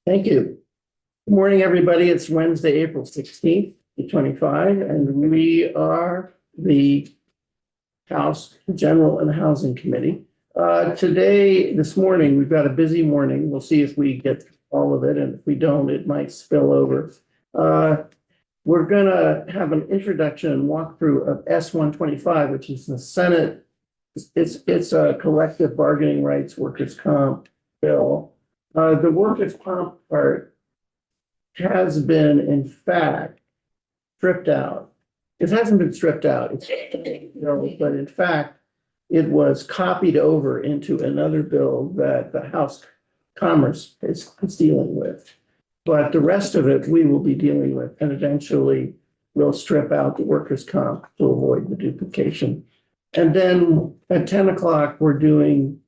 Thank you. Good morning, everybody. It's Wednesday, April 16th, 2025, and we are the House General and Housing Committee. This morning, we've got a busy morning. We'll see if we get all of it, and if we don't, it might spill over. We're gonna have an introduction and walkthrough of S-125, which is the Senate. It's a collective bargaining rights workers' comp bill. The workers' comp part has been, in fact, stripped out. It hasn't been stripped out, but in fact, it was copied over into another bill that the House Commerce is dealing with. But the rest of it, we will be dealing with, and eventually we'll strip out the workers' comp to avoid the duplication. And then at 10 o'clock, we're doing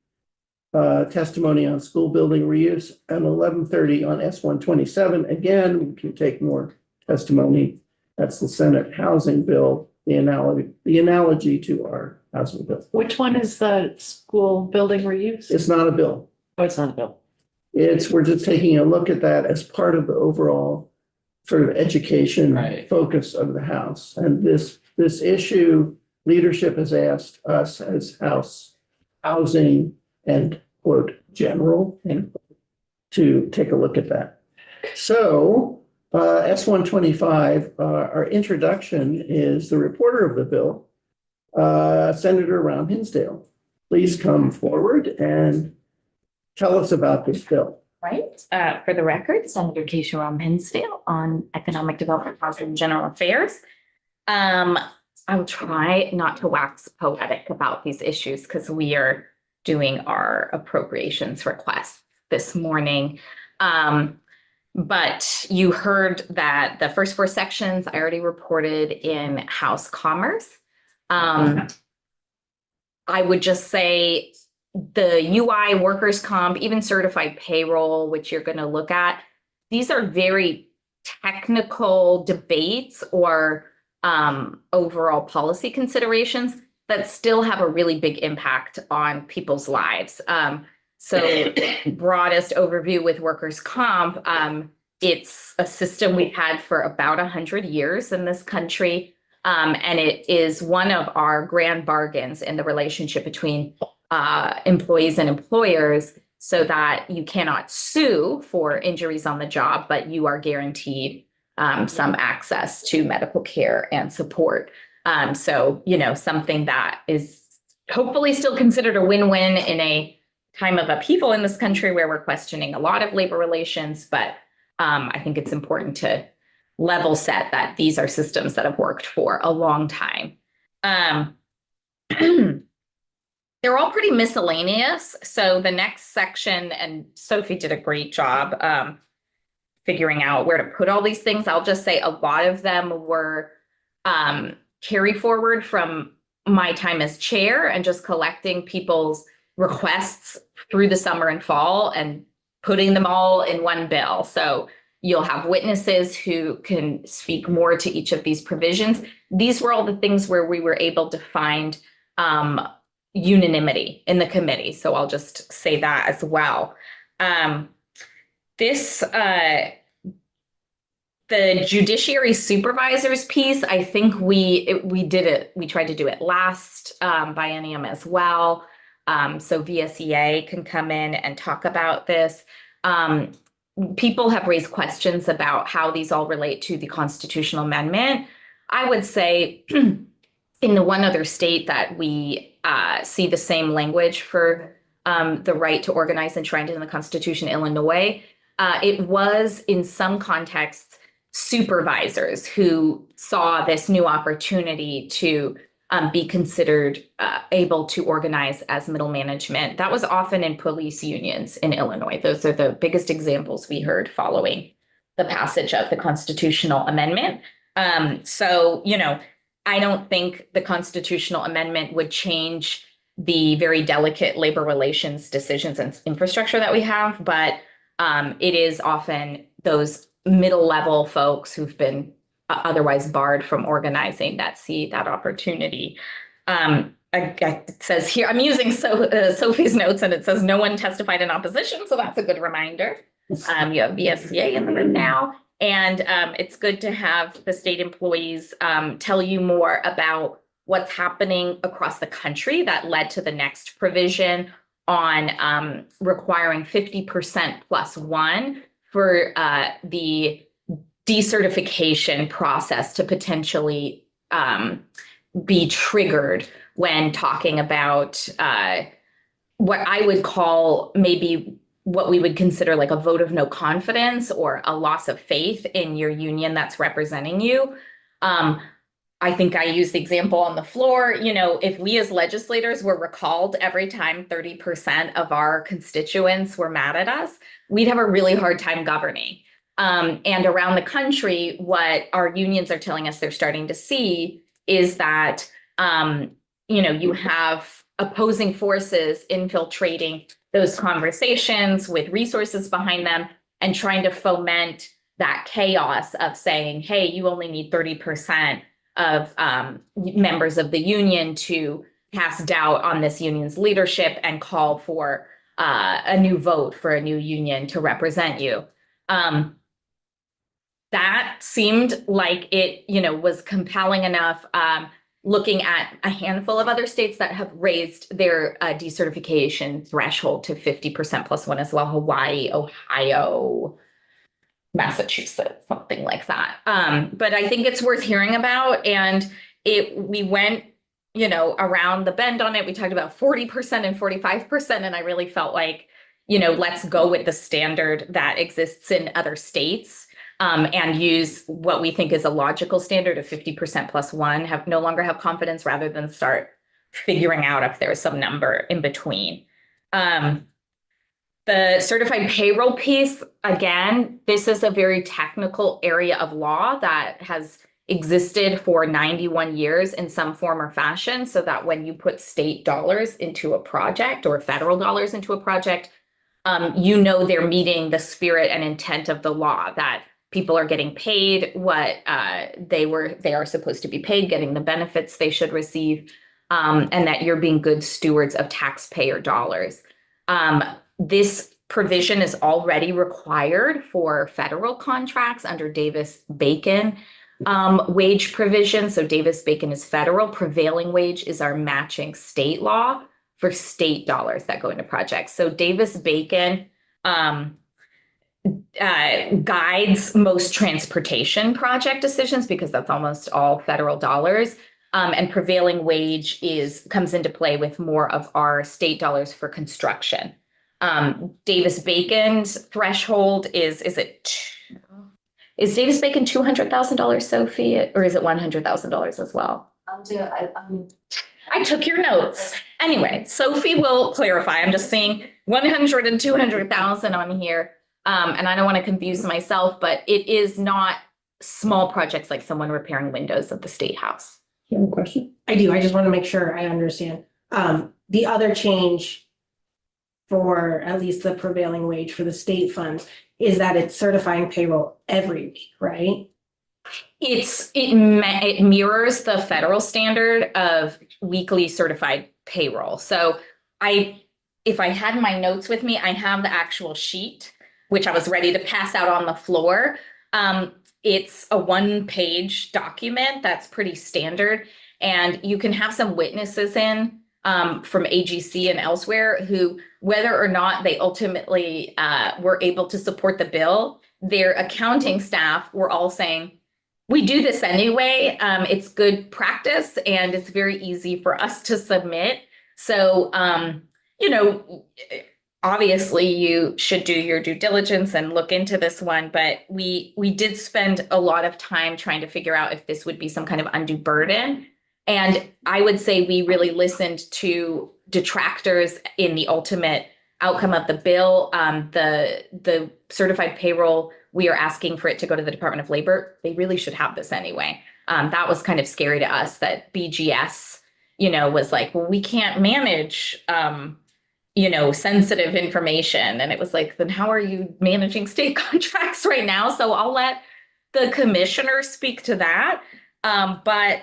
testimony on school building reuse, and 11:30 on S-127. Again, we can take more testimony. That's the Senate housing bill, the analogy to our housing bill. Which one is the school building reuse? It's not a bill. Oh, it's not a bill. We're just taking a look at that as part of the overall sort of education focus of the House. And this issue, leadership has asked us as House Housing and quote general and to take a look at that. So S-125, our introduction is the reporter of the bill, Senator Ron Hinsdale. Please come forward and tell us about this bill. Right. For the record, Senator Keisha Ram Hinsdale on Economic Development, Housing, and General Affairs. I will try not to wax poetic about these issues because we are doing our appropriations request this morning. But you heard that the first four sections I already reported in House Commerce. I would just say the UI, workers' comp, even certified payroll, which you're going to look at, these are very technical debates or overall policy considerations that still have a really big impact on people's lives. So broadest overview with workers' comp, it's a system we've had for about 100 years in this country. And it is one of our grand bargains in the relationship between employees and employers, so that you cannot sue for injuries on the job, but you are guaranteed some access to medical care and support. So, something that is hopefully still considered a win-win in a time of upheaval in this country where we're questioning a lot of labor relations. But I think it's important to level set that these are systems that have worked for a long time. They're all pretty miscellaneous. So the next section, and Sophie did a great job figuring out where to put all these things. I'll just say a lot of them were carry forward from my time as chair and just collecting people's requests through the summer and fall and putting them all in one bill. So you'll have witnesses who can speak more to each of these provisions. These were all the things where we were able to find unanimity in the committee. So I'll just say that as well. The judiciary supervisors piece, I think we did it. We tried to do it last biennium as well. So VSEA can come in and talk about this. People have raised questions about how these all relate to the constitutional amendment. I would say in the one other state that we see the same language for the right to organize enshrined in the Constitution, Illinois, it was in some contexts supervisors who saw this new opportunity to be considered able to organize as middle management. That was often in police unions in Illinois. Those are the biggest examples we heard following the passage of the constitutional amendment. So, I don't think the constitutional amendment would change the very delicate labor relations decisions and infrastructure that we have, but it is often those middle level folks who've been otherwise barred from organizing that see that opportunity. It says here, I'm using Sophie's notes, and it says no one testified in opposition, so that's a good reminder. You have VSCA in the room now. And it's good to have the state employees tell you more about what's happening across the country that led to the next provision on requiring 50% plus one for the decertification process to potentially be triggered when talking about what I would call maybe what we would consider like a vote of no confidence or a loss of faith in your union that's representing you. I think I used the example on the floor, if we as legislators were recalled every time 30% of our constituents were mad at us, we'd have a really hard time governing. And around the country, what our unions are telling us they're starting to see is that, you have opposing forces infiltrating those conversations with resources behind them and trying to foment that chaos of saying, hey, you only need 30% of members of the union to cast doubt on this union's leadership and call for a new vote for a new union to represent you. That seemed like it, was compelling enough. Looking at a handful of other states that have raised their decertification threshold to 50% plus one as well, Hawaii, Ohio, Massachusetts, something like that. But I think it's worth hearing about. And we went, around the bend on it. We talked about 40% and 45%. And I really felt like, let's go with the standard that exists in other states. And use what we think is a logical standard of 50% plus one, no longer have confidence rather than start figuring out if there's some number in between. The certified payroll piece, again, this is a very technical area of law that has existed for 91 years in some form or fashion, so that when you put state dollars into a project or federal dollars into a project, they're meeting the spirit and intent of the law, that people are getting paid what they are supposed to be paid, getting the benefits they should receive, and that you're being good stewards of taxpayer dollars. This provision is already required for federal contracts under Davis-Bacon wage provision. So Davis-Bacon is federal. Prevailing wage is our matching state law for state dollars that go into projects. So Davis-Bacon guides most transportation project decisions because that's almost all federal dollars. And prevailing wage comes into play with more of our state dollars for construction. Davis-Bacon's threshold is Davis-Bacon $200,000, Sophie, or is it $100,000 as well? I took your notes. Anyway, Sophie will clarify. I'm just seeing 100 and 200,000 on here. And I don't want to confuse myself, but it is not small projects like someone repairing windows at the State House. You have a question? I do. I just want to make sure I understand. The other change for at least the prevailing wage for the state funds is that it's certifying payroll every week, right? It mirrors the federal standard of weekly certified payroll. So if I had my notes with me, I have the actual sheet, which I was ready to pass out on the floor. It's a one-page document that's pretty standard, and you can have some witnesses in from AGC and elsewhere who, whether or not they ultimately were able to support the bill, their accounting staff were all saying, we do this anyway. It's good practice and it's very easy for us to submit. So, obviously you should do your due diligence and look into this one, but we did spend a lot of time trying to figure out if this would be some kind of undue burden. And I would say we really listened to detractors in the ultimate outcome of the bill. The certified payroll, we are asking for it to go to the Department of Labor. They really should have this anyway. That was kind of scary to us that BGS, was like, well, we can't manage, sensitive information. And it was like, then how are you managing state contracts right now? So I'll let the commissioner speak to that. But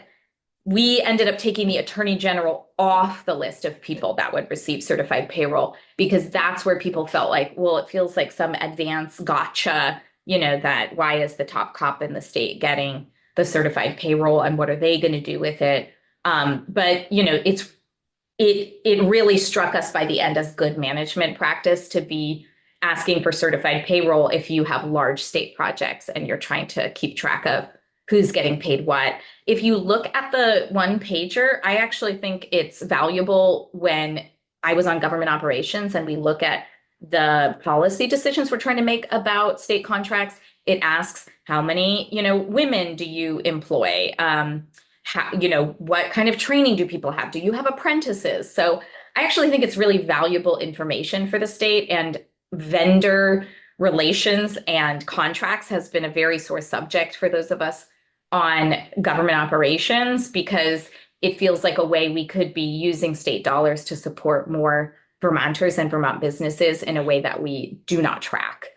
we ended up taking the attorney general off the list of people that would receive certified payroll, because that's where people felt like, well, it feels like some advanced gotcha, that why is the top cop in the state getting the certified payroll and what are they going to do with it? But it really struck us by the end as good management practice to be asking for certified payroll if you have large state projects and you're trying to keep track of who's getting paid what. If you look at the one pager, I actually think it's valuable when I was on government operations and we look at the policy decisions we're trying to make about state contracts. It asks how many, women do you employ? What kind of training do people have? Do you have apprentices? So I actually think it's really valuable information for the state, and vendor relations and contracts has been a very sore subject for those of us on government operations, because it feels like a way we could be using state dollars to support more Vermonters and Vermont businesses in a way that we do not track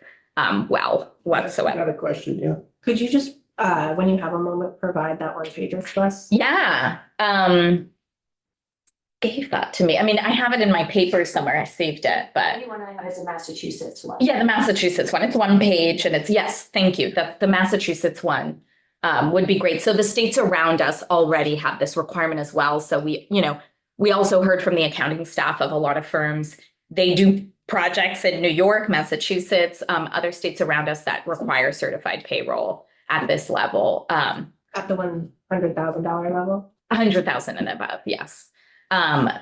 well I whatsoever. got a question, yeah. Could you just, when you have a moment, provide that one pager to us? Yeah. Gave that to me. I mean, I have it in my paper somewhere. I saved it, but Anyone I have is a Massachusetts one. yeah, the Massachusetts one. It's one page and it's, yes, thank you. The Massachusetts one would be great. So the states around us already have this requirement as well. So we also heard from the accounting staff of a lot of firms. They do projects in New York, Massachusetts, other states around us that require certified payroll at this level. At the $100,000 level? 100,000 and above, yes. And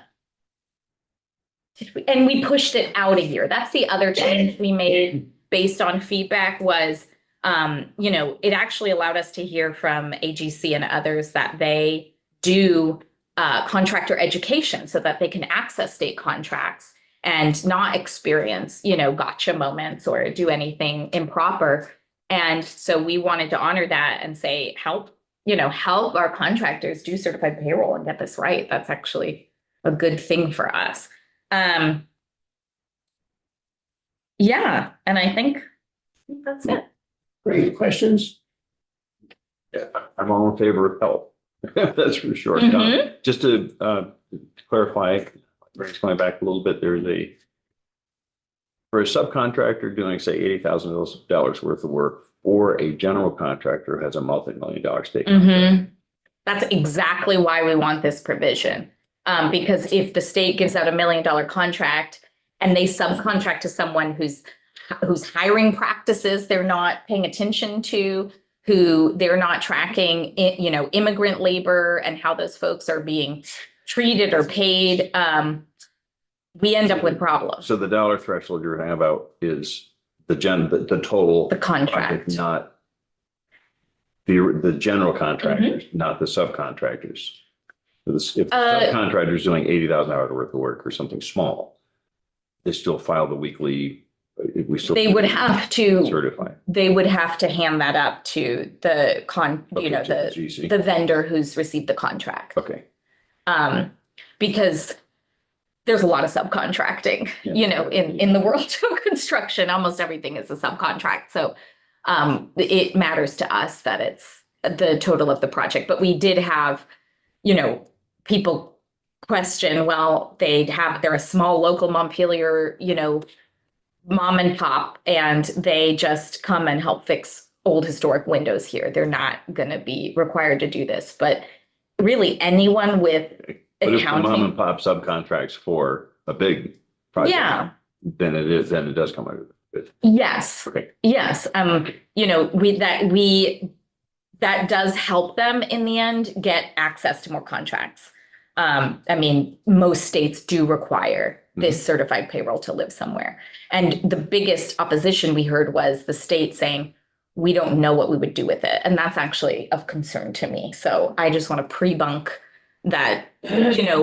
we pushed it out a year. That's the other change we made based on feedback was, it actually allowed us to hear from AGC and others that they do contractor education so that they can access state contracts and not experience, gotcha moments or do anything improper. And so we wanted to honor that and say, help our contractors do certified payroll and get this right. That's actually a good thing for us. Yeah, and I think that's it. Great, questions? Yeah, I'm all in favor of help. That's for sure. Mhm. Just to clarify, going back a little bit, for a subcontractor doing, say, $80,000 worth of work, or a general contractor who has a multi-million-dollar state contract. Mhm. That's exactly why we want this provision. Because if the state gives out $1 million contract and they subcontract to someone whose hiring practices they're not paying attention to, who they're not tracking, immigrant labor and how those folks are being treated or paid, we end up with problems. So the dollar threshold you're talking about is the total. The contract. project, not the general contractors, not the subcontractors. If the subcontractor is doing $80,000 worth of work or something small, they still file the weekly. They would have to certify. They would have to hand that up to the Okay, to the GC. the vendor who's received the contract. Okay. Because there's a lot of subcontracting, Yeah. in the world of construction. Almost everything is a subcontract. So it matters to us that it's the total of the project. But we did have, people question, well, they're a small local Montpelier, mom and pop, and they just come and help fix old historic windows here. They're not going to be required to do this. But really anyone with But if the mom accounting. and pop subcontracts for a big project, Yeah. then it does come out of it. Yes. Okay. Yes. That does help them in the end get access to more contracts. Most states do require this certified payroll to live somewhere. And the biggest opposition we heard was the state saying, we don't know what we would do with it. And that's actually of concern to me. So I just want to pre-bunk that, we didn't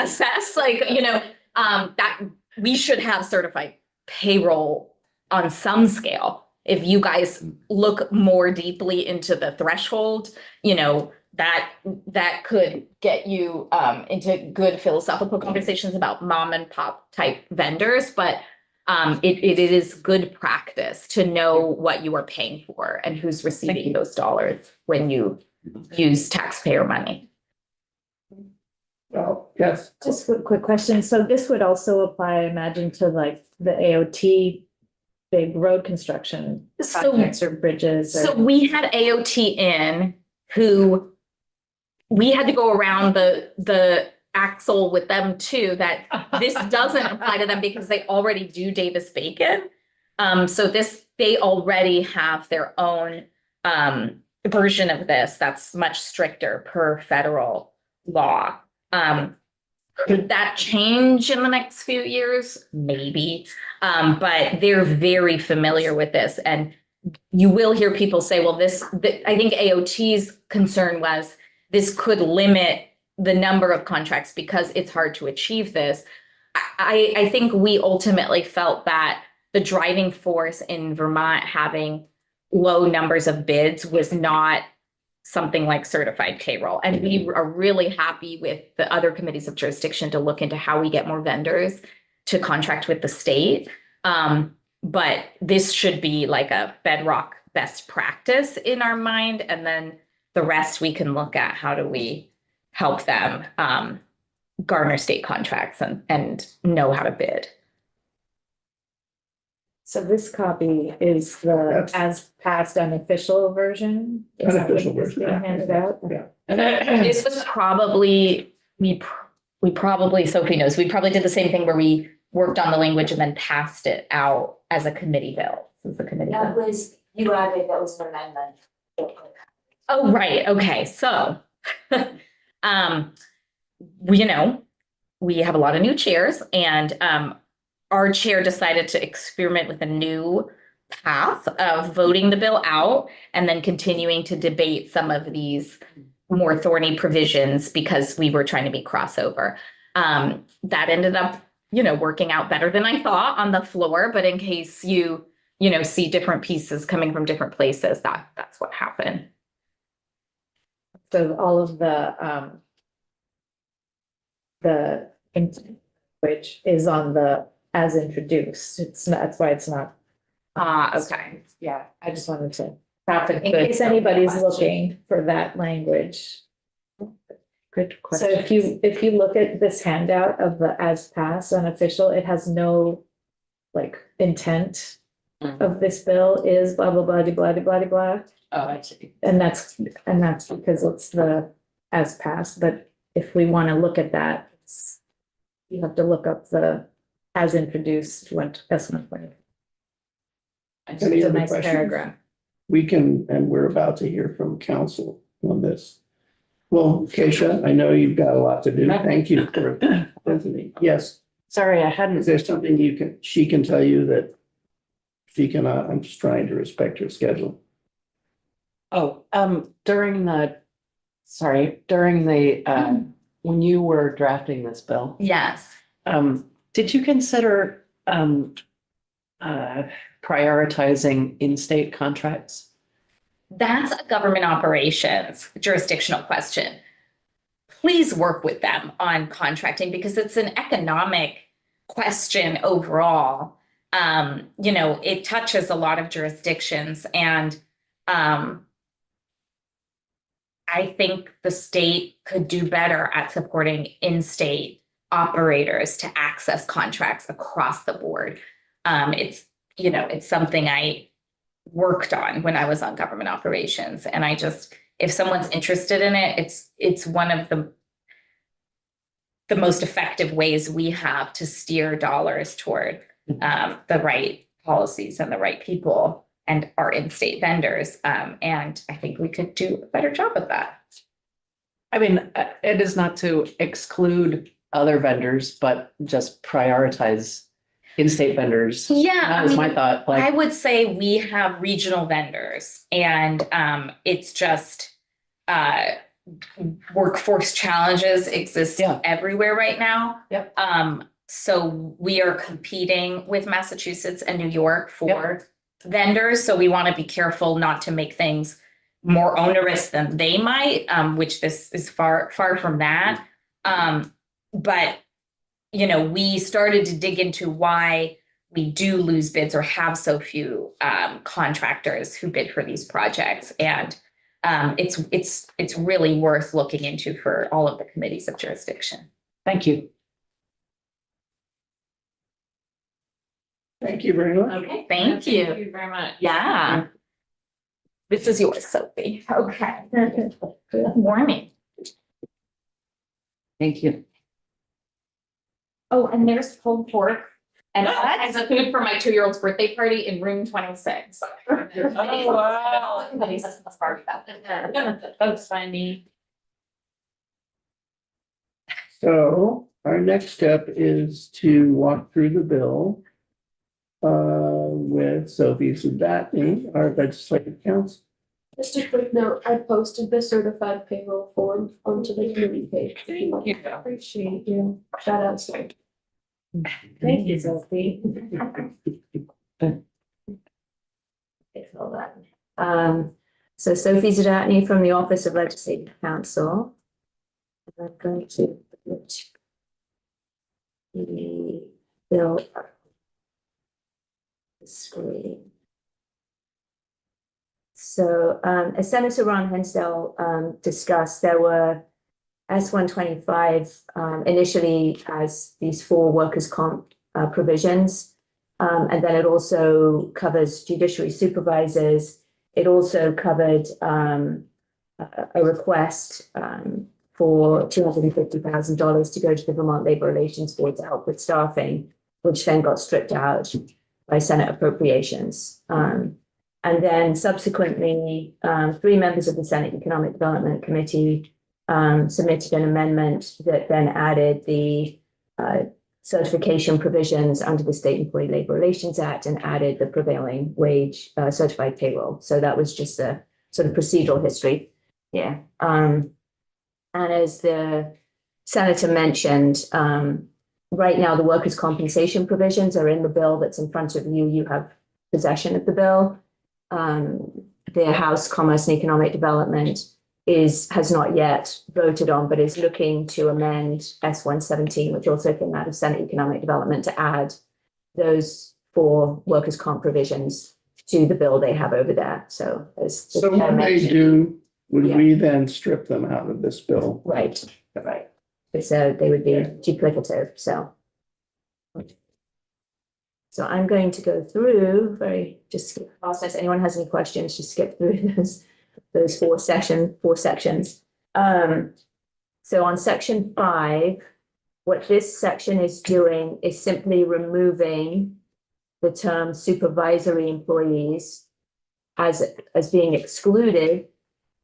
assess that we should have certified payroll on some scale. If you guys look more deeply into the threshold, that could get you into good philosophical conversations about mom and pop type vendors. But it is good practice to know what you are paying for and who's receiving those dollars when you use taxpayer money. Well, yes, Just a quick question. So this would also apply, I imagine, to like the AOT big road construction So, projects or bridges so or. we had AOT in who we had to go around the axle with them too, that this doesn't apply to them because they already do Davis Bacon. So they already have their own version of this that's much stricter per federal law. Could that change in the next few years? Maybe. But they're very familiar with this. And you will hear people say, well, I think AOT's concern was this could limit the number of contracts because it's hard to achieve this. I think we ultimately felt that the driving force in Vermont having low numbers of bids was not something like certified payroll. And we are really happy with the other committees of jurisdiction to look into how we get more vendors to contract with the state. But this should be like a bedrock best practice in our mind. And then the rest we can look at how do we help them garner state contracts and know how to bid. So this copy is the That's- as passed unofficial version? Is that what Unofficial is version. being handed out? yeah. This was probably, we probably, Sophie knows, we probably did the same thing where we worked on the language and then passed it out as a committee bill. This is a committee That bill. was, you added, that was an amendment. Oh, right. Okay. So, we have a lot of new chairs and, our chair decided to experiment with a new path of voting the bill out and then continuing to debate some of these more thorny provisions because we were trying to be crossover. That ended up, working out better than I thought on the floor, but in case you see different pieces coming from different places, that's what happened. So all of which is on the as introduced. It's not, that's why it's not. Okay. Yeah, I just wanted to, Traffic in case anybody's looking for that language. Good So if you look at this handout of the as passed unofficial, it has no like intent of this bill is blah, blah, blah, blah, blah, blah, blah. Oh, I see. And that's because it's the as passed, but if we want to look at that, you have to look up the as introduced S120. It's Any a other nice questions? paragraph. We can, and we're about to hear from council on this. Well, Keisha, I know you've got a lot to do. Thank you for visiting. Yes, Sorry, I is hadn't, there something she can tell you that she cannot? I'm just trying to respect her schedule. during the, when you were drafting this bill, Yes. did you consider, prioritizing in-state contracts? That's a government operations jurisdictional question. Please work with them on contracting because it's an economic question overall. It touches a lot of jurisdictions and I think the state could do better at supporting in-state operators to access contracts across the board. It's something I worked on when I was on government operations. And if someone's interested in it, it's one of the most effective ways we have to steer dollars toward the right policies and the right people and our in-state vendors. And I think we could do a better job of that. I mean, it is not to exclude other vendors, but just prioritize in-state vendors. Yeah, That was my thought, I like, would say we have regional vendors and it's just workforce challenges exist Yeah. everywhere right now. Yep. So we are competing with Massachusetts and New York for vendors. So we want to be careful not to make things more onerous than they might, which this is far from that. But we started to dig into why we do lose bids or have so few contractors who bid for these projects. And it's really worth looking into for all of the committees of jurisdiction. Thank you. Thank you very much. Okay, thank you. Thank you very much. Yeah. This is yours, Sophie. Okay. Good morning. Thank you. Oh, and there's pulled pork and all kinds of food for my 2-year-old's birthday party in room 26. Oh, wow. That's funny. So our next step is to walk through the bill with Sophie Sabatini, our legislative counsel. Just a quick note, I posted the certified payroll form onto the community page. Thank you. Appreciate you. Shout out, Sophie. Thank you, Sophie. Hold on. So Sophie Zadatny from the Office of Legislative Counsel. I'm going to put the bill up the screen. So as Senator Ron Hensdale discussed, there were S-125 initially has these 4 workers' comp provisions. And then it also covers judiciary supervisors. It also covered a request for $250,000 to go to the Vermont Labor Relations Board to help with staffing, which then got stripped out by Senate appropriations. And then subsequently, 3 members of the Senate Economic Development Committee submitted an amendment that then added the certification provisions under the State Employee Labor Relations Act and added the prevailing wage certified payroll. So that was just a sort of procedural history. Yeah. And as the senator mentioned, right now the workers' compensation provisions are in the bill that's in front of you. You have possession of the bill. The House Commerce and Economic Development has not yet voted on, but is looking to amend S-117, which also came out of Senate Economic Development, to add those 4 workers' comp provisions to the bill they have over there. So as the So chair what they mentioned- do, would Yeah. we then strip them out of this bill? Right, right. So they would be duplicative, so. So I'm going to go through just skip the process. Anyone has any questions, just skip through those 4 sections. So on section 5, what this section is doing is simply removing the term supervisory employees as being excluded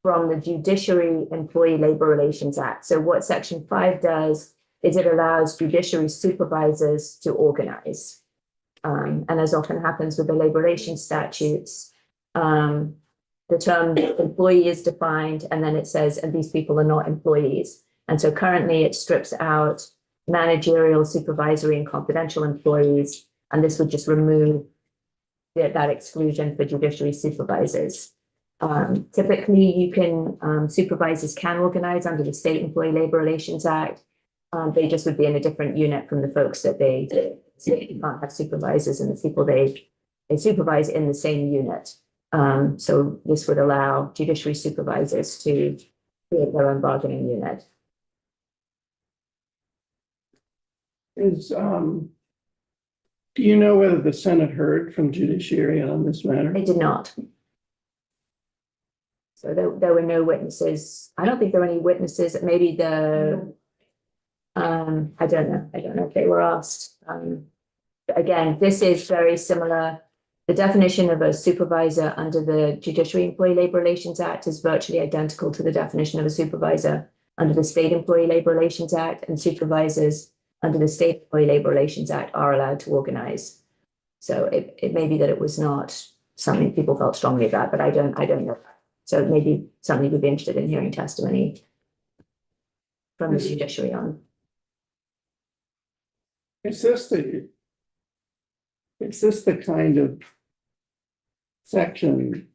from the Judiciary Employee Labor Relations Act. So what section 5 does is it allows judiciary supervisors to organize. And as often happens with the labor relations statutes, the term employee is defined, and then it says, and these people are not employees. And so currently it strips out managerial, supervisory, and confidential employees, and this would just remove that exclusion for judiciary supervisors. Typically, you can supervisors can organize under the State Employee Labor Relations Act. They just would be in a different unit from the folks that they can't have supervisors and the people they supervise in the same unit. So this would allow judiciary supervisors to create their own bargaining unit. Do you know whether the Senate heard from judiciary on this matter? They did not. So there were no witnesses. I don't think there were any witnesses. Maybe I don't know. I don't know if they were asked. Again, this is very similar. The definition of a supervisor under the Judiciary Employee Labor Relations Act is virtually identical to the definition of a supervisor under the State Employee Labor Relations Act, and supervisors under the State Employee Labor Relations Act are allowed to organize. So it may be that it was not something people felt strongly about, but I don't know. So maybe somebody would be interested in hearing testimony from the judiciary on. Is this the kind of section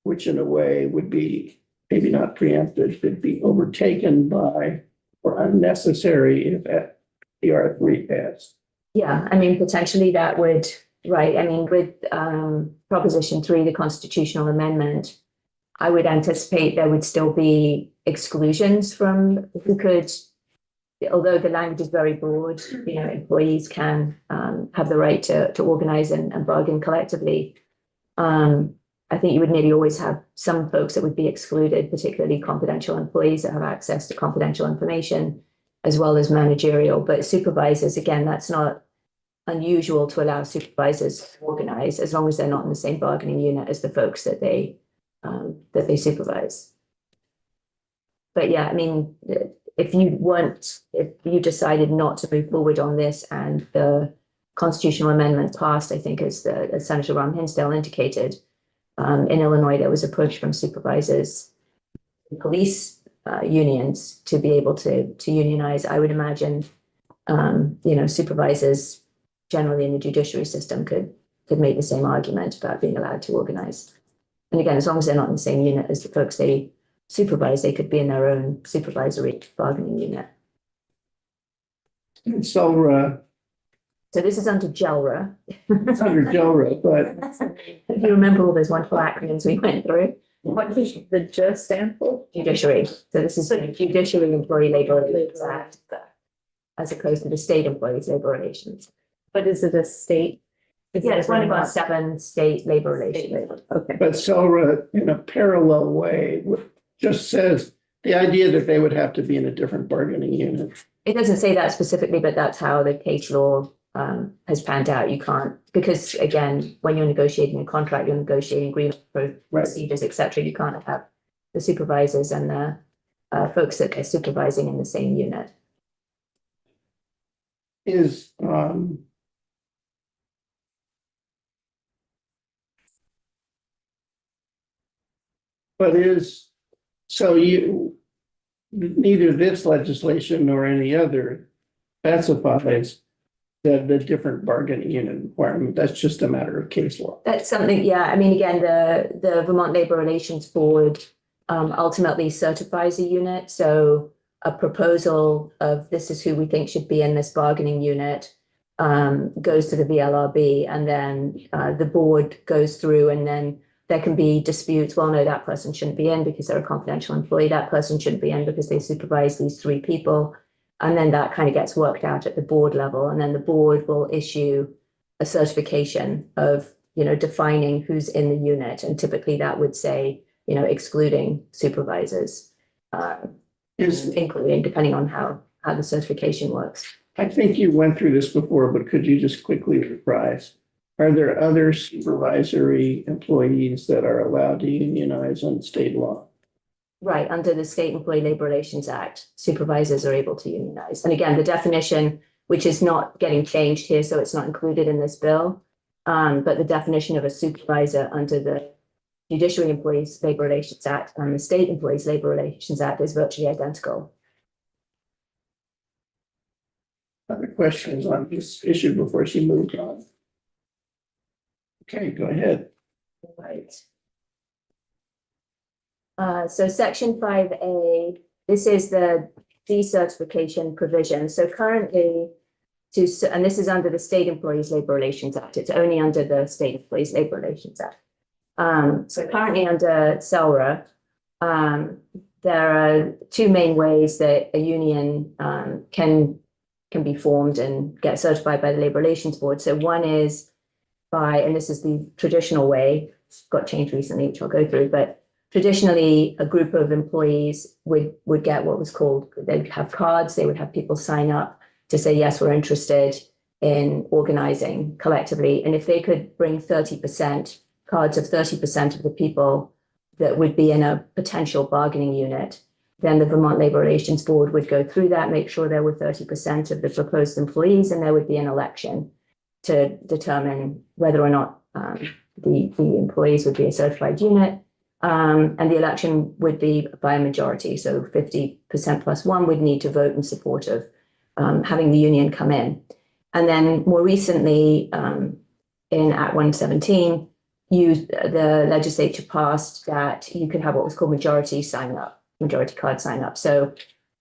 which in a way would be maybe not preempted, could be overtaken by or unnecessary if PR3 passed? Yeah, I mean, potentially that would, right, I mean, with Proposition 3, the constitutional amendment, I would anticipate there would still be exclusions from who could, although the language is very broad, you know, employees can have the right to organize and bargain collectively. I think you would nearly always have some folks that would be excluded, particularly confidential employees that have access to confidential information, as well as managerial. But supervisors, again, that's not unusual to allow supervisors to organize as long as they're not in the same bargaining unit as the folks that they supervise. But yeah, I mean, if you decided not to move forward on this and the constitutional amendment passed, I think as Senator Ron Hinsdale indicated, in Illinois, there was a push from supervisors, police unions to be able to unionize. I would imagine, you know, supervisors generally in the judiciary system could make the same argument about being allowed to organize. And again, as long as they're not in the same unit as the folks they supervise, they could be in their own supervisory bargaining unit. And so, So this is under JELRA. it's under JELRA, but If you remember all those wonderful acronyms we went through, What does the JUST stand for? judiciary. So this is the Judiciary Employee Labor Relations Act, as opposed to the State Employees Labor Relations. But is it a state? Is Yeah, it it's one of our not- 7 state labor relations. Okay. but SELRA in a parallel way just says the idea that they would have to be in a different bargaining unit. It doesn't say that specifically, but that's how the case law has panned out. You can't, because again, when you're negotiating a contract, you're negotiating agreement procedures, et cetera. You can't have the supervisors and the folks that they're supervising in the same unit. Is, but is, so neither this legislation nor any other specifies the different bargaining unit requirement. That's just a matter of case law. That's something, yeah, I mean, again, the Vermont Labor Relations Board ultimately certifies a unit. So a proposal of this is who we think should be in this bargaining unit goes to the VLRB, and then the board goes through, and then there can be disputes. Well, no, that person shouldn't be in because they're a confidential employee. That person shouldn't be in because they supervise these 3 people. And then that kind of gets worked out at the board level. And then the board will issue a certification of, you know, defining who's in the unit. And typically that would say, you know, excluding supervisors, including depending on how the certification works. I think you went through this before, but could you just quickly reprise? Are there other supervisory employees that are allowed to unionize on state law? Right, under the State Employee Labor Relations Act, supervisors are able to unionize. And again, the definition, which is not getting changed here, so it's not included in this bill, but the definition of a supervisor under the Judiciary Employees Labor Relations Act and the State Employees Labor Relations Act is virtually identical. Other questions on this issue before she moved on? Okay, go ahead. Right. So section 5A, this is the decertification provision. So currently, and this is under the State Employees Labor Relations Act. It's only under the State Employees Labor Relations Act. So currently under SELRA, there are 2 main ways that a union can be formed and get certified by the Labor Relations Board. So one is by, and this is the traditional way, got changed recently, which I'll go through, but traditionally, a group of employees would get what was called, they'd have cards, they would have people sign up to say, yes, we're interested in organizing collectively. And if they could bring 30%, cards of 30% of the people that would be in a potential bargaining unit, then the Vermont Labor Relations Board would go through that, make sure there were 30% of the proposed employees, and there would be an election to determine whether or not the employees would be a certified unit. And the election would be by a majority. So 50% plus 1 would need to vote in support of having the union come in. And then more recently, in Act 117, the legislature passed that you could have what was called majority card sign up. So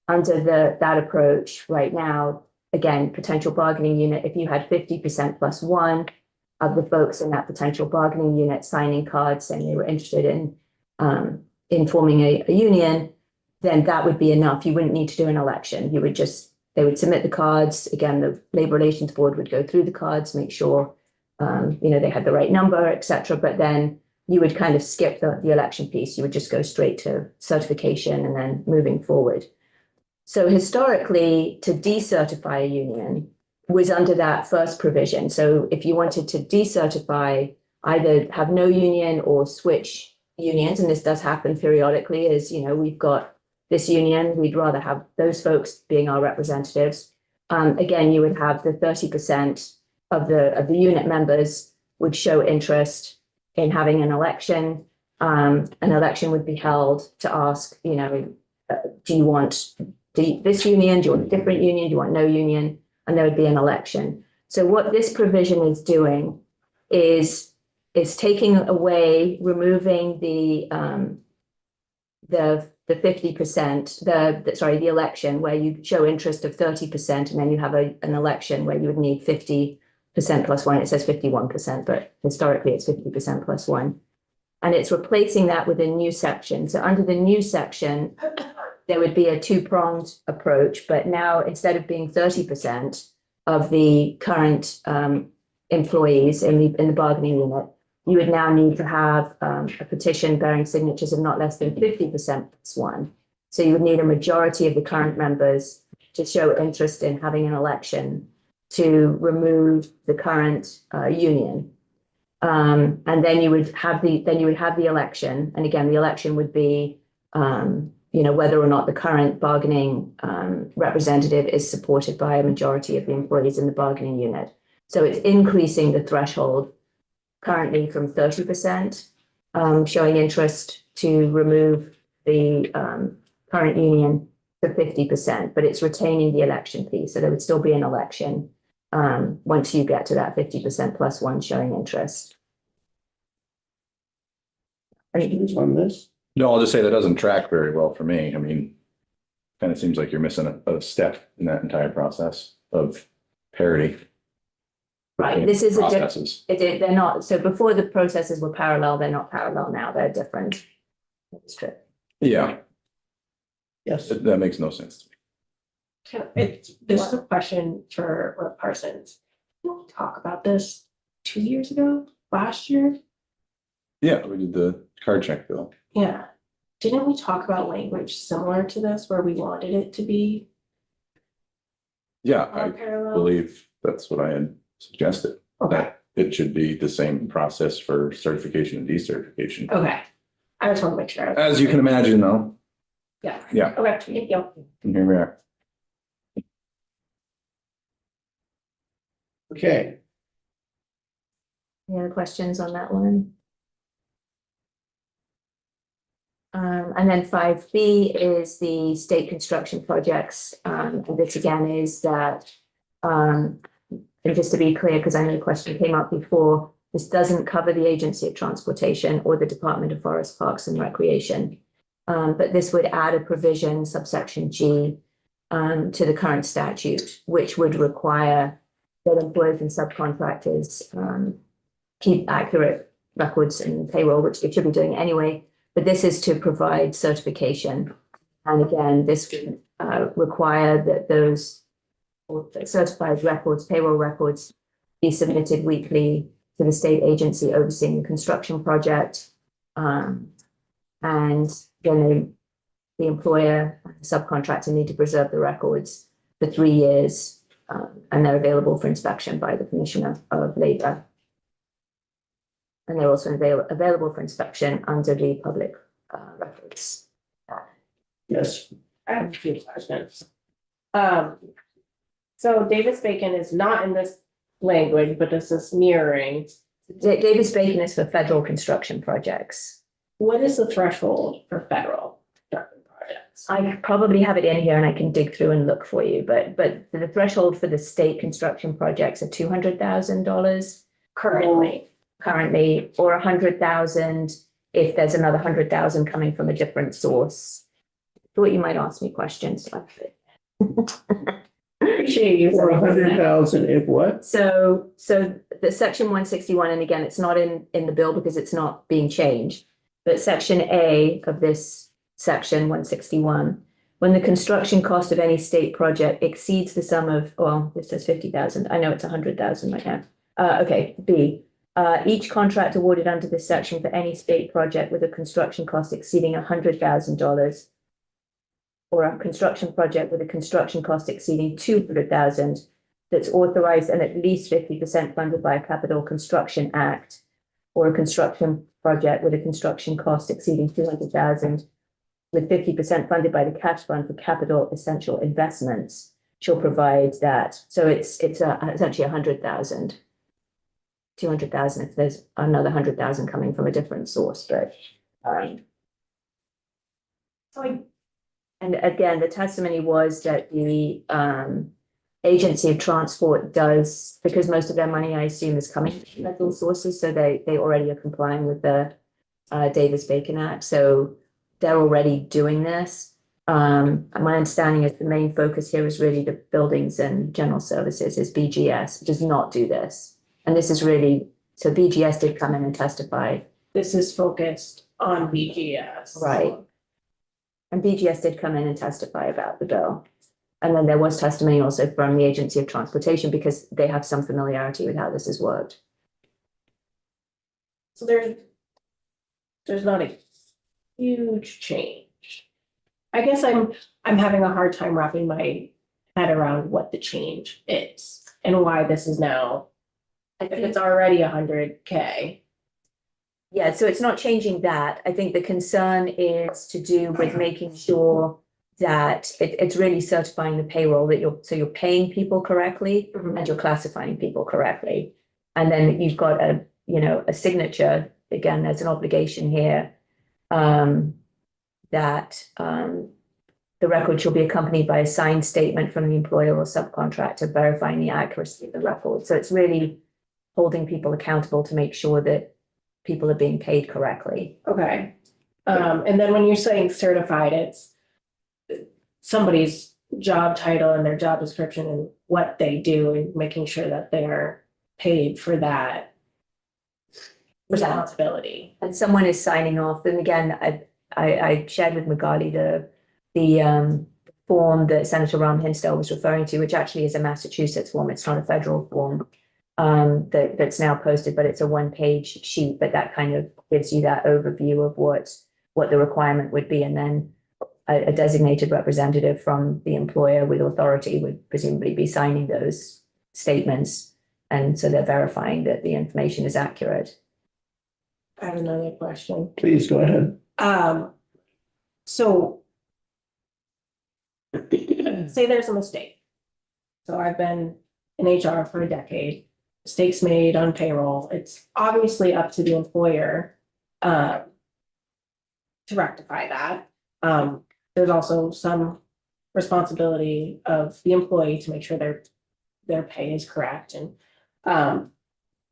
under that approach right now, again, potential bargaining unit, if you had 50% plus one of the folks in that potential bargaining unit signing cards saying they were interested in forming a union, then that would be enough. You wouldn't need to do an election. You would just, they would submit the cards. Again, the Labor Relations Board would go through the cards, make sure, they had the right number, et cetera. But then you would kind of skip the election piece. You would just go straight to certification and then moving forward. So historically, to decertify a union was under that first provision. So if you wanted to decertify, either have no union or switch unions, and this does happen periodically, is, we've got this union, we'd rather have those folks being our representatives. Again, you would have the 30% of the unit members would show interest in having an election. An election would be held to ask, do you want this union? Do you want a different union? Do you want no union? And there would be an election. So what this provision is doing is taking away, removing the 50%, the election where you show interest of 30%, and then you have an election where you would need 50% plus one. It says 51%, but historically it's 50% plus one. And it's replacing that with a new section. So under the new section, there would be a two-pronged approach, but now instead of being 30% of the current employees in the bargaining unit, you would now need to have a petition bearing signatures of not less than 50% plus one. So you would need a majority of the current members to show interest in having an election to remove the current union. And then you would have the election. And again, the election would be, whether or not the current bargaining representative is supported by a majority of the employees in the bargaining unit. So it's increasing the threshold currently from 30% showing interest to remove the current union to 50%, but it's retaining the election piece. So there would still be an election once you get to that 50% plus one showing interest. Questions on this? No, I'll just say that doesn't track very well for me. I mean, kind of seems like you're missing a step in that entire process of parity. Right, this is Processes. they're not, so before the processes were parallel, they're not parallel now, they're different. That's true. Yeah, Yes. that makes no sense to me. This is a question for Rep. Parsons. Didn't we talk about this 2 years ago, last year? Yeah, we did the card check bill. Yeah. Didn't we talk about language similar to this where we wanted it to be Yeah, I parallel? believe that's what I had suggested, Okay, that it should be the same process for certification and decertification. okay. I just want to make sure. As you can imagine, though, Yeah. Yeah. Okay, thank you. and here we are. Okay, Any other questions on that one? And then 5B is the state construction projects. And this again is that, and just to be clear, because I know the question came up before, this doesn't cover the Agency of Transportation or the Department of Forest Parks and Recreation. But this would add a provision, subsection G, to the current statute, which would require that employers and subcontractors keep accurate records and payroll, which they should be doing anyway. But this is to provide certification. And again, this would require that those certified records, payroll records, be submitted weekly to the state agency overseeing the construction project. And then the employer and the subcontractor need to preserve the records for 3 years. And they're available for inspection by the Commissioner of Labor. And they're also available for inspection under the public records. yes, I have a few questions. So Davis-Bacon is not in this language, but this is mirroring. Davis-Bacon is for federal construction projects. What is the threshold for federal construction projects? I probably have it in here and I can dig through and look for you, but the threshold for the state construction projects are $200,000 currently, or 100,000 if there's another 100,000 coming from a different source. Thought you might ask me questions like that. appreciate you. For saying that. 100,000 if what? So the section 161, and again, it's not in the bill because it's not being changed. But section A of this section 161, when the construction cost of any state project exceeds the sum of, well, this says 50,000. I know it's 100,000 right now. Okay, B. Each contract awarded under this section for any state project with a construction cost exceeding $100,000 or a construction project with a construction cost exceeding 200,000 that's authorized and at least 50% funded by a capital construction act, or a construction project with a construction cost exceeding 200,000 with 50% funded by the cash fund for capital essential investments, shall provide that. So it's essentially 100,000. 200,000 if there's another 100,000 coming from a different source, but and again, the testimony was that the agency of transport does, because most of their money, I assume, is coming from federal sources, so they already are complying with the Davis-Bacon Act, so they're already doing this. My understanding is the main focus here is really the buildings and general services, is BGS does not do this. And this is really, so BGS did come in and testify. This is focused on BGS. Right. And BGS did come in and testify about the bill. And then there was testimony also from the Agency of Transportation because they have some familiarity with how this has worked. So there's not a huge change. I guess I'm having a hard time wrapping my head around what the change is and why this is now, if it's already 100K. Yeah, so it's not changing that. I think the concern is to do with making sure that it's really certifying the payroll that you're paying people correctly and you're classifying people correctly. And then you've got a signature. Again, there's an obligation here that the record shall be accompanied by a signed statement from the employer or subcontractor verifying the accuracy of the record. So it's really holding people accountable to make sure that people are being paid correctly. Okay. And then when you're saying certified, it's somebody's job title and their job description and what they do and making sure that they're paid for that responsibility. And someone is signing off. And again, I shared with Magali the form that Senator Ron Hinsdale was referring to, which actually is a Massachusetts form. It's not a federal form that's now posted, but it's a one-page sheet. But that kind of gives you that overview of what the requirement would be, and then a designated representative from the employer with authority would presumably be signing those statements, and so they're verifying that the information is accurate. I have another question. Please go ahead. So say there's a mistake. So I've been in HR for a decade, mistakes made on payroll. It's obviously up to the employer to rectify that. There's also some responsibility of the employee to make sure their pay is correct. And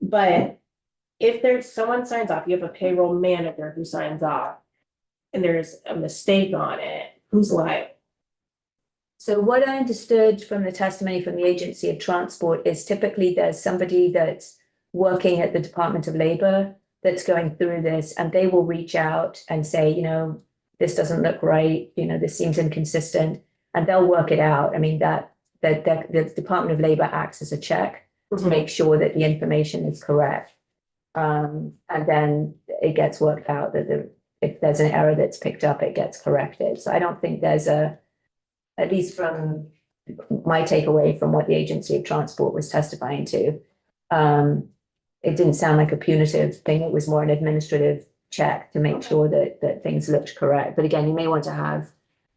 but if there's someone signs off, you have a payroll manager who signs off, and there's a mistake on it, who's liable? So what I understood from the testimony from the Agency of Transport is typically there's somebody that's working at the Department of Labor that's going through this, and they will reach out and say, this doesn't look right, this seems inconsistent, and they'll work it out. I mean, that the Department of Labor acts as a check to make sure that the information is correct. And then it gets worked out that if there's an error that's picked up, it gets corrected. So I don't think there's at least from my takeaway from what the Agency of Transport was testifying to, it didn't sound like a punitive thing. It was more an administrative check to make sure that things looked correct. But again, you may want to have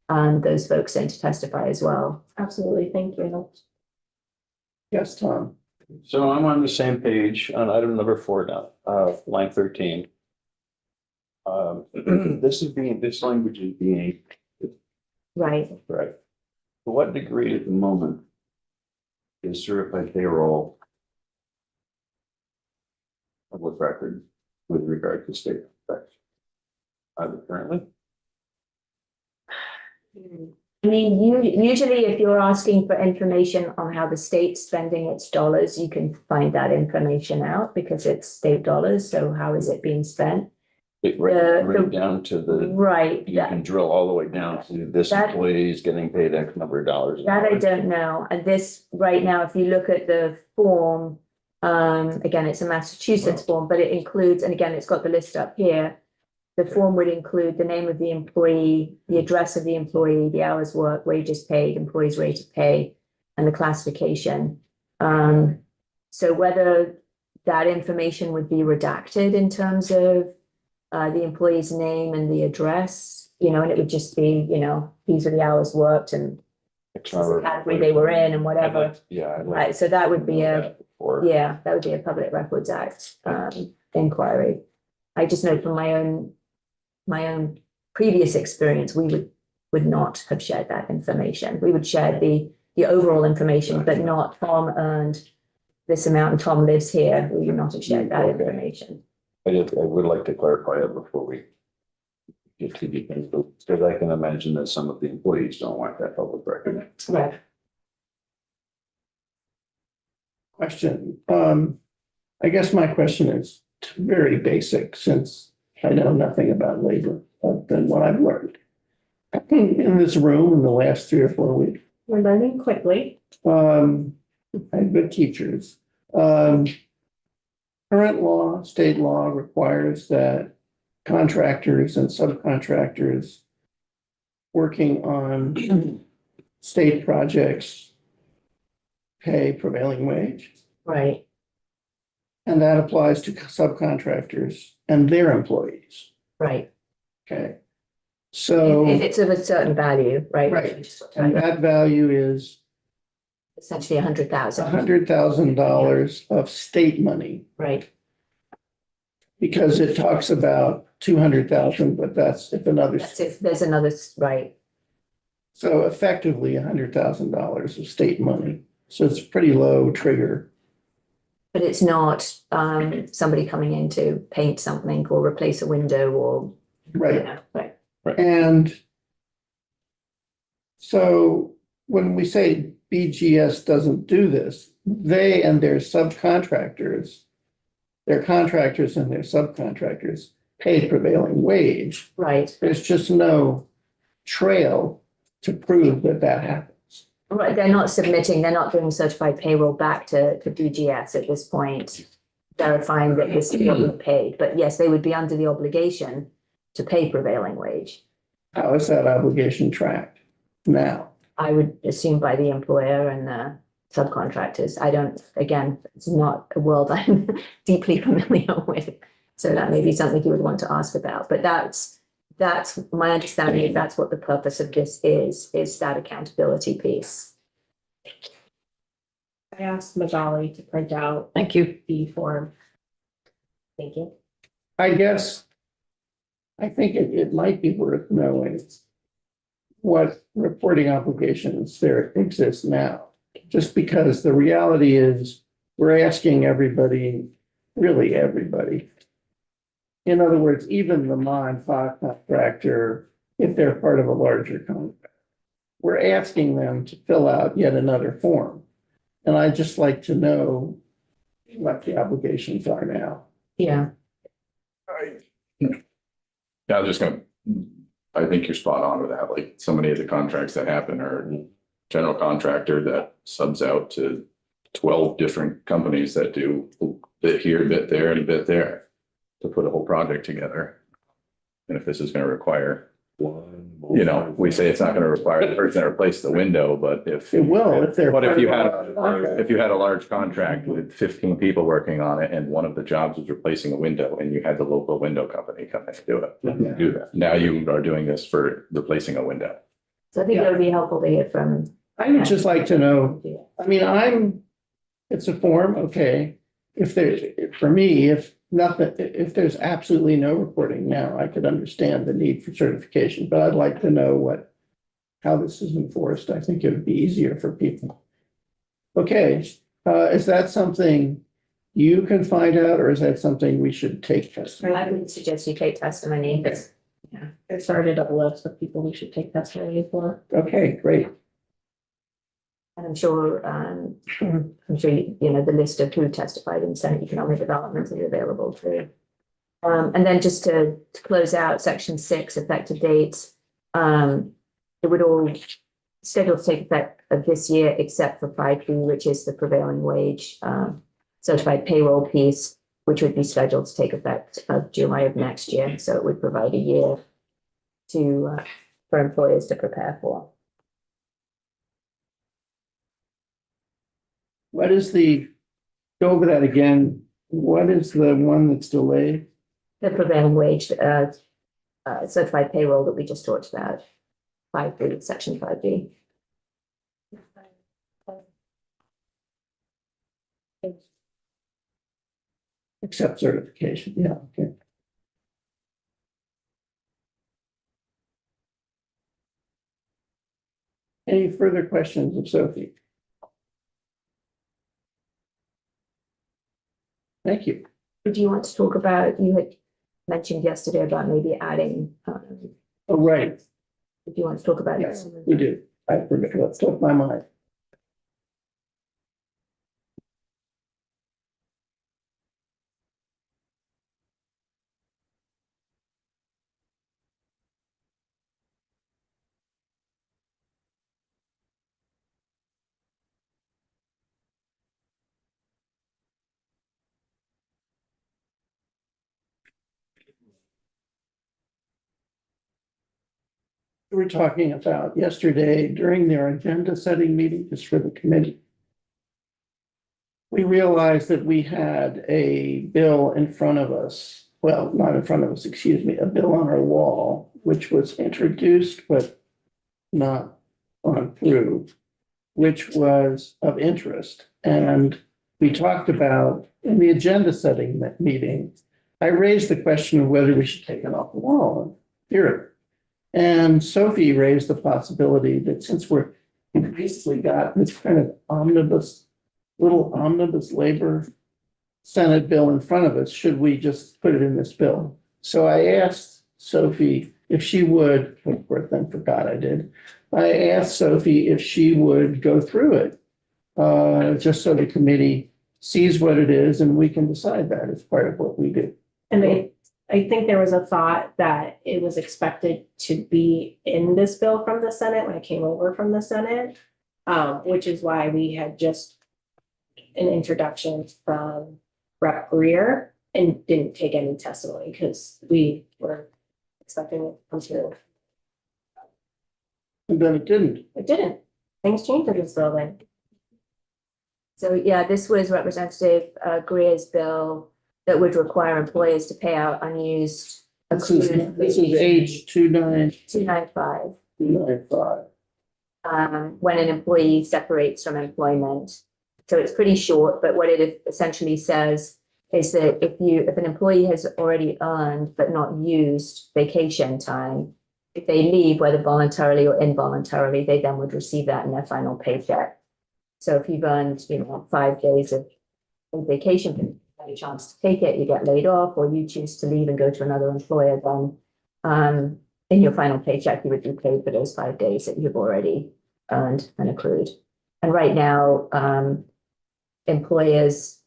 those folks in to testify as well. Absolutely, thank you. Yes, Tom. So I'm on the same page on item number 4 now, line 13. This language is being, Right. right. To what degree at the moment is certified payroll public record with regard to state effects? Either currently? I mean, usually if you're asking for information on how the state's spending its dollars, you can find that information out because it's state dollars. So how is it being spent? Right down to the, Right. you can drill all the way down to this That- employee is getting paid X number of dollars. an That I hour. don't know. And this, right now, if you look at the form, again, it's a Massachusetts form, but it includes, and again, it's got the list up here. The form would include the name of the employee, the address of the employee, the hours worked, wages paid, employee's rate of pay, and the classification. So whether that information would be redacted in terms of the employee's name and the address, and it would just be, these are the hours worked and X this is number the of- category they were in and whatever. Yeah. I'd like Right, so that would be to know a, that before. yeah, that would be a Public Records Act inquiry. I just know from my own previous experience, we would not have shared that information. We would share the overall information, but not Tom earned this amount and Tom lives here. We would not have shared that Okay. information. I would like to clarify it before we get to the, because I can imagine that some of the employees don't want that public record. Right. Question. I guess my question is very basic since I know nothing about labor other than what I've learned in this room in the last 3 or 4 weeks. We're learning quickly. I have good teachers. Current law, state law requires that contractors and subcontractors working on state projects pay prevailing wage. Right. And that applies to subcontractors and their employees. Right. Okay. So, If it's of a certain value, right? right, and that value is Essentially 100,000. $100,000 of state money, Right. because it talks about 200,000, but that's if another, That's if there's another, right. so effectively $100,000 of state money. So it's a pretty low trigger. But it's not somebody coming in to paint something or replace a window or, Right. right. And so when we say BGS doesn't do this, they and their subcontractors, their contractors and their subcontractors pay prevailing wage. Right. There's just no trail to prove that that happens. Right. They're not submitting, they're not doing certified payroll back to BGS at this point, verifying that this is what we paid. But yes, they would be under the obligation to pay prevailing wage. How is that obligation tracked now? I would assume by the employer and the subcontractors. I don't, again, it's not a world I'm deeply familiar with. So that may be something you would want to ask about, but that's my understanding. If that's what the purpose of this is that accountability piece. I asked Magali to print out Thank you. the form. Thank you. I guess, I think it might be worth knowing what reporting obligations there exist now. Just because the reality is, we're asking everybody, really everybody. In other words, even the non-FA contractor, if they're part of a larger contract, we're asking them to fill out yet another form. And I'd just like to know what the obligations are now. Yeah. Yeah, I was just gonna, I think you're spot on with that. Like, so many of the contracts that happen are general contractor that subs out to 12 different companies that do a bit here, a bit there, and a bit there to put a whole project together. And if this is gonna require, we say it's not gonna require the person to replace the window, but if. It will if they're. But if you had, part of a contract. if you had a large contract with 15 people working on it and one of the jobs was replacing a window and you had the local window company come in and do it, you can do that. Now you are doing this for replacing a window. So I think it would be helpful to hear from. I would just like to know, I mean, it's a form, okay. If there, for me, if nothing, if there's absolutely no reporting now, I could understand the need for certification, but I'd like to know how this is enforced. I think it would be easier for people. Okay, is that something you can find out, or is that something we should take testimony? I would suggest you take testimony. I started a list of people we should take testimony for. Okay, great. And I'm sure, you know, the list of who testified in Senate Economic Development is available too. And then just to close out section 6, effective dates, it would all scheduled to take effect of this year, except for 5B, which is the prevailing wage, certified payroll piece, which would be scheduled to take effect of July of next year. So it would provide a year to, for employers to prepare for. What is the, go over that again. What is the one that's delayed? The prevailing wage, certified payroll that we just talked about, 5B, section 5B. Except certification, yeah, okay. Any further questions of Sophie? Thank you. Do you want to talk about, you had mentioned yesterday about maybe adding, Oh, right, if you want to talk about yes, that. we do. I forgot, that slipped my mind. We were talking about yesterday during their agenda setting meeting, just for the committee. We realized that we had a bill in front of us, well, not in front of us, excuse me, a bill on our wall, which was introduced but not gone through, which was of interest. And we talked about in the agenda setting meeting, I raised the question of whether we should take it off the wall and hear it. And Sophie raised the possibility that since we've basically got this kind of little omnibus labor Senate bill in front of us, should we just put it in this bill? So I asked Sophie if she would, of course, then forgot I did. I asked Sophie if she would go through it, just so the committee sees what it is and we can decide that as part of what we do. And I think there was a thought that it was expected to be in this bill from the Senate when it came over from the Senate. Which is why we had just an introduction from Rep. Greer and didn't take any testimony because we were expecting it to come through. And then it didn't. It didn't. Things changed in this building. So yeah, this was Representative Greer's bill that would require employers to pay out unused. This is H 295. 29295. When an employee separates from employment. So it's pretty short, but what it essentially says is that if an employee has already earned but not used vacation time, if they leave, whether voluntarily or involuntarily, they then would receive that in their final paycheck. So if you've earned, 5 days of vacation, you have a chance to take it, you get laid off, or you choose to leave and go to another employer, then in your final paycheck, you would be paid for those 5 days that you've already earned and accrued. And right now, employers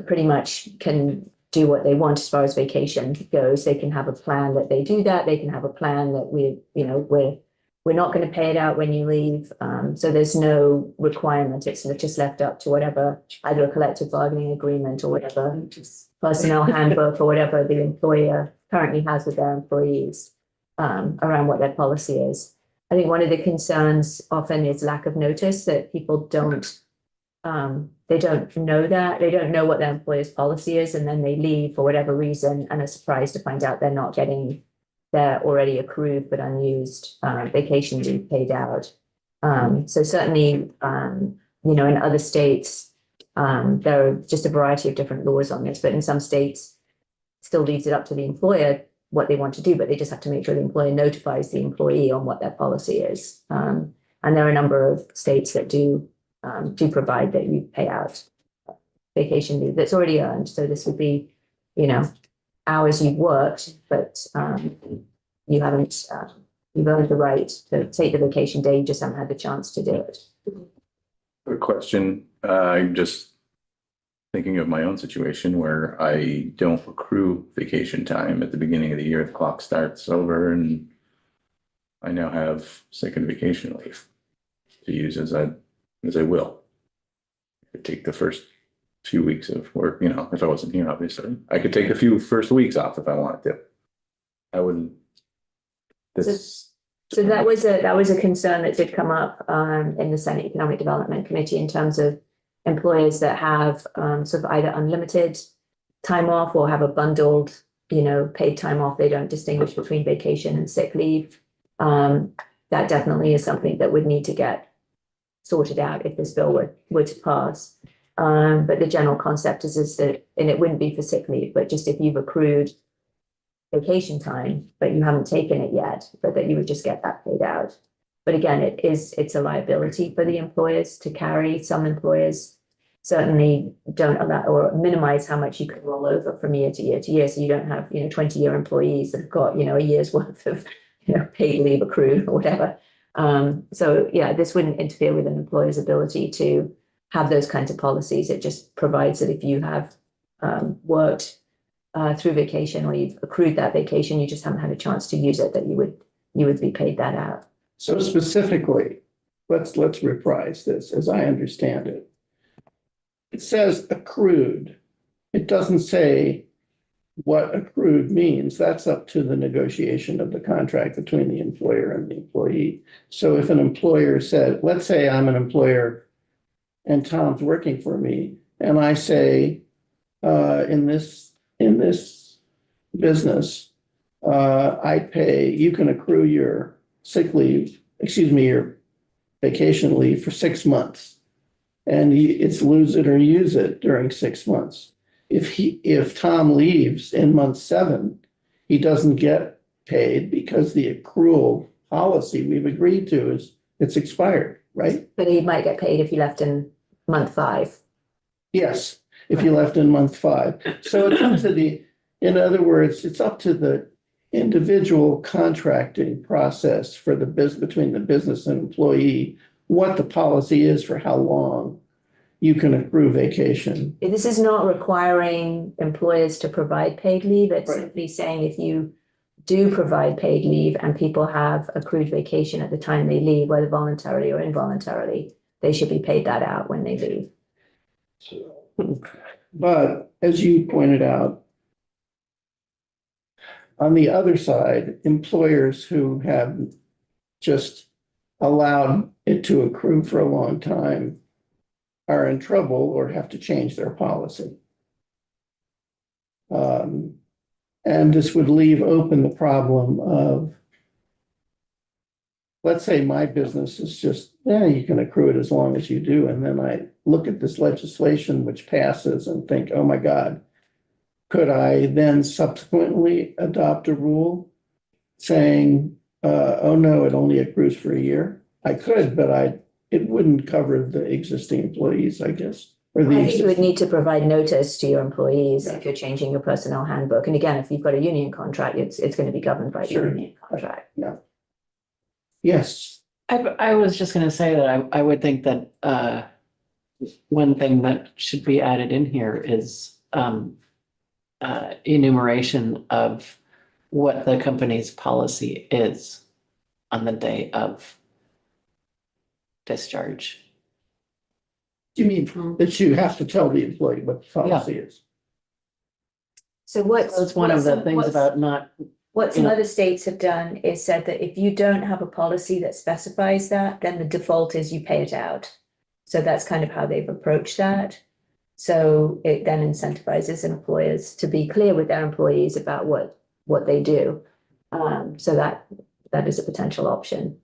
pretty much can do what they want as far as vacation goes. They can have a plan that they do that. They can have a plan that we're not going to pay it out when you leave. So there's no requirement. It's just left up to whatever, either a collective bargaining agreement or whatever personnel handbook or whatever the employer currently has with their employees around what their policy is. I think one of the concerns often is lack of notice, that people don't know that. They don't know what their employer's policy is, and then they leave for whatever reason and are surprised to find out they're not getting their already accrued but unused vacation leave paid out. So certainly, in other states, there are just a variety of different laws on this, but in some states, it still leaves it up to the employer what they want to do, but they just have to make sure the employer notifies the employee on what their policy is. And there are a number of states that do provide that you pay out vacation leave that's already earned. So this would be, hours you've worked, but you haven't, you've earned the right to take the vacation day, you just haven't had the chance to do it. Quick question, I'm just thinking of my own situation where I don't accrue vacation time at the beginning of the year, the clock starts over and I now have sick and vacation leave to use as I will. I could take the first few weeks of work, you know, if I wasn't here, obviously. I could take the first weeks off if I wanted to. I wouldn't. This. So that was a concern that did come up in the Senate Economic Development Committee in terms of employers that have sort of either unlimited time off or have a bundled, you know, paid time off. They don't distinguish between vacation and sick leave. That definitely is something that would need to get sorted out if this bill were to pass. But the general concept is that, and it wouldn't be for sick leave, but just if you've accrued vacation time, but you haven't taken it yet, but that you would just get that paid out. But again, it's a liability for the employers to carry. Some employers certainly don't allow or minimize how much you can roll over from year to year to year. So you don't have, you know, 20-year employees that have got, you know, a year's worth of, you know, paid leave accrued or whatever. So yeah, this wouldn't interfere with an employer's ability to have those kinds of policies. It just provides that if you have worked through vacation or you've accrued that vacation, you just haven't had a chance to use it, that you would be paid that out. So specifically, let's reprise this as I understand it. It says accrued. It doesn't say what accrued means. That's up to the negotiation of the contract between the employer and the employee. So if an employer said, let's say I'm an employer and Tom's working for me, and I say, in this business, I pay, you can accrue your your vacation leave for 6 months. And it's lose it or use it during 6 months. If Tom leaves in month 7, he doesn't get paid because the accrual policy we've agreed to it's expired, right? But he might get paid if he left in month 5. Yes, if you left in month 5. So it's up to in other words, it's up to the individual contracting process for the between the business and employee, what the policy is for how long you can accrue vacation. This is not requiring employers to provide paid leave. It's Right. simply saying if you do provide paid leave and people have accrued vacation at the time they leave, whether voluntarily or involuntarily, they should be paid that out when they leave. But as you pointed out, on the other side, employers who have just allowed it to accrue for a long time are in trouble or have to change their policy. And this would leave open the problem of, let's say my business is just, you can accrue it as long as you do. And then I look at this legislation which passes and think, oh my God, could I then subsequently adopt a rule saying, oh no, it only accrues for a year? I could, but it wouldn't cover the existing employees, I guess. Or the I think you would existing- need to provide notice to your employees Yeah. if you're changing your personnel handbook. And again, if you've got a union contract, it's going to be governed by the Sure. union contract. Yes, I was just gonna say that I would think that one thing that should be added in here is enumeration of what the company's policy is on the day of discharge. you mean that you have to tell the employee what the policy is? So what's That's one of the things what's- about not, What some you know. other states have done is said that if you don't have a policy that specifies that, then the default is you pay it out. So that's kind of how they've approached that. So it then incentivizes employers to be clear with their employees about what they do. So that is a potential option.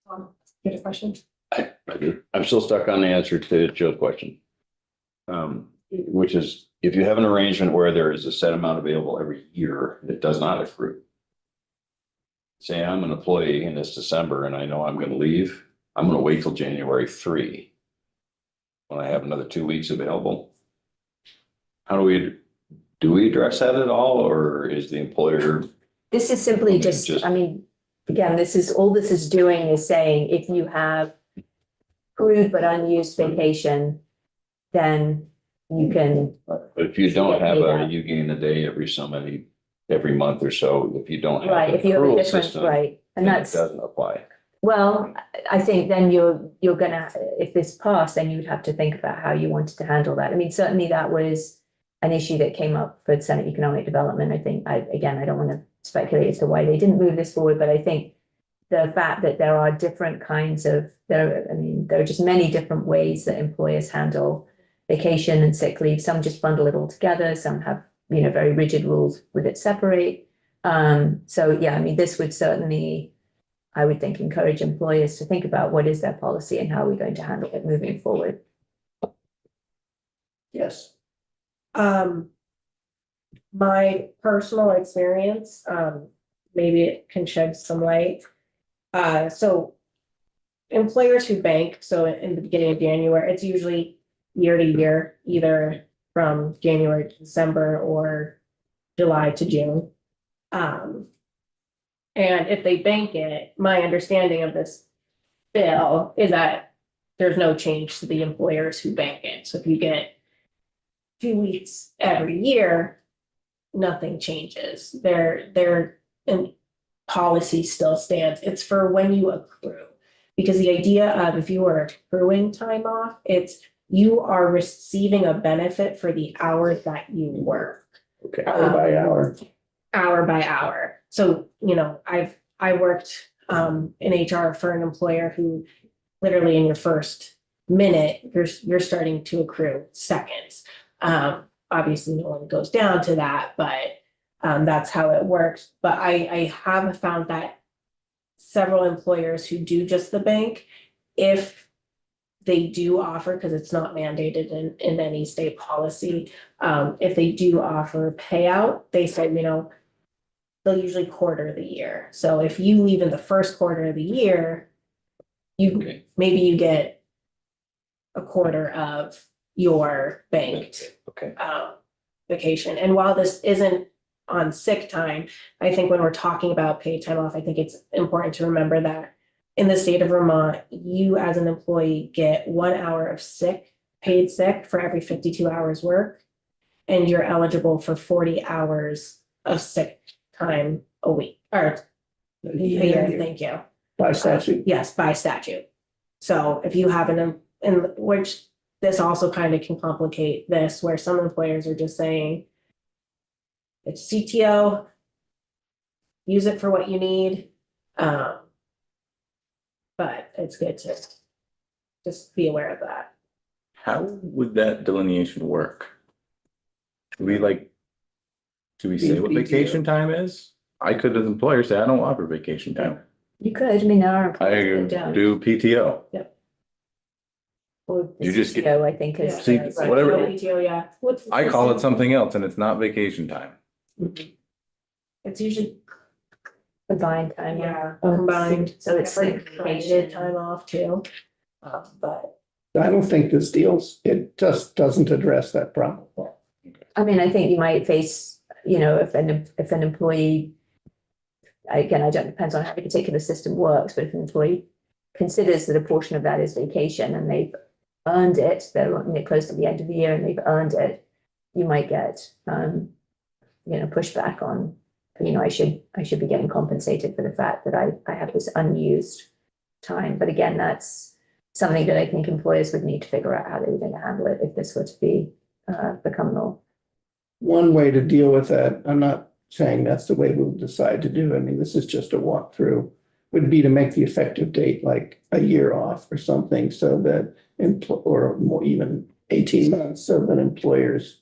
You had a question? I'm still stuck on the answer to Joe's question. Which is, if you have an arrangement where there is a set amount available every year that does not accrue. Say I'm an employee in this December and I know I'm gonna leave, I'm gonna wait till January 3. When I have another 2 weeks available. How do we Do we address that at all, or is the employer? This is simply I mean, just, just- I mean, again, all this is doing is saying if you have accrued but unused vacation, then you can, But if you don't have Yeah. a, you gain a day every month or so, if you don't have. right, an if you have a accrual different, system, right, and then it that's, doesn't apply. well, I think then you're gonna, if this passed, then you would have to think about how you wanted to handle that. I mean, certainly that was an issue that came up for Senate Economic Development. I think, again, I don't want to speculate as to why they didn't move this forward, but I think the fact that there are different kinds of, there are just many different ways that employers handle vacation and sick leave. Some just bundle it all together, some have, very rigid rules with it separate. So yeah, I mean, this would certainly, I would think, encourage employers to think about what is their policy and how are we going to handle it moving forward. Yes. My personal experience, maybe it can shed some light. So employers who bank, so in the beginning of January, it's usually year to year, either from January to December or July to June. And if they bank it, my understanding of this bill is that there's no change to the employers who bank it. So if you get 2 weeks every year, nothing changes. Their policy still stands. It's for when you accrue. Because the idea of if you are accruing time off, it's you are receiving a benefit for the hours that you work. Okay. Hour by hour. Hour by hour. So, I worked in HR for an employer who literally in your first minute, you're starting to accrue seconds. Obviously, no one goes down to that, but that's how it works. But I have found that several employers who do just the bank, if they do offer, because it's not mandated in any state policy, if they do offer payout, they say, they'll usually quarter the year. So if you leave in the first quarter of the year, maybe you get a quarter of your banked Okay. vacation. And while this isn't on sick time, I think when we're talking about paid time off, I think it's important to remember that in the state of Vermont, you as an employee get 1 hour of paid sick for every 52 hours work. And you're eligible for 40 hours of sick time a week, or a year, thank you. By statute. Yes, by statute. So if you have which this also kind of can complicate this, where some employers are just saying, it's CTO, use it for what you need. But it's good to just be aware of that. How would that delineation work? Do we say what vacation time is? I could, as an employer, say, I don't offer vacation time. You could, I mean, there are I employers that don't. do PTO. Or the You just get- CTO, I think is. See, right. whatever- PTO, yeah. I call it something else and it's not vacation time. It's usually, Combined time. yeah, Oh, combined. So it's Like sick created vacation. time off too. But I don't think this it just doesn't address that problem. I mean, I think you might face, if an employee, again, I don't, depends on how the particular system works, but if an employee considers that a portion of that is vacation and they've earned it, they're close to the end of the year and they've earned it, you might get, pushback on, I should be getting compensated for the fact that I have this unused time. But again, that's something that I think employers would need to figure out how they were going to handle it if this were to be become law. One way to deal with that, I'm not saying that's the way we'll decide to do it. I mean, this is just a walkthrough, would be to make the effective date like a year off or something so that, or more, even 18 months, so that employers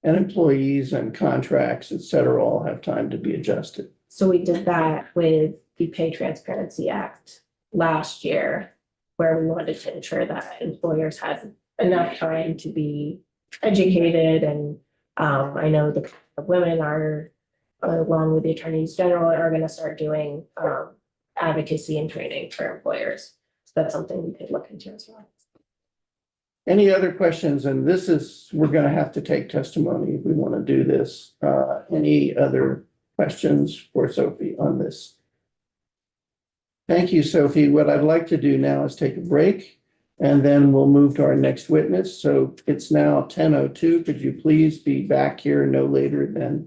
and employees and contracts, et cetera, all have time to be adjusted. so we did that with the Pay Transparency Act last year, where we wanted to ensure that employers had enough time to be educated. And I know the women are, along with the attorneys general, are going to start doing advocacy and training for employers. So that's something we could look into as well. Any other questions? And this is, we're gonna have to take testimony if we want to do this. Any other questions for Sophie on this? Thank you, Sophie. What I'd like to do now is take a break, and then we'll move to our next witness. So it's now 10:02. Could you please be back here no later than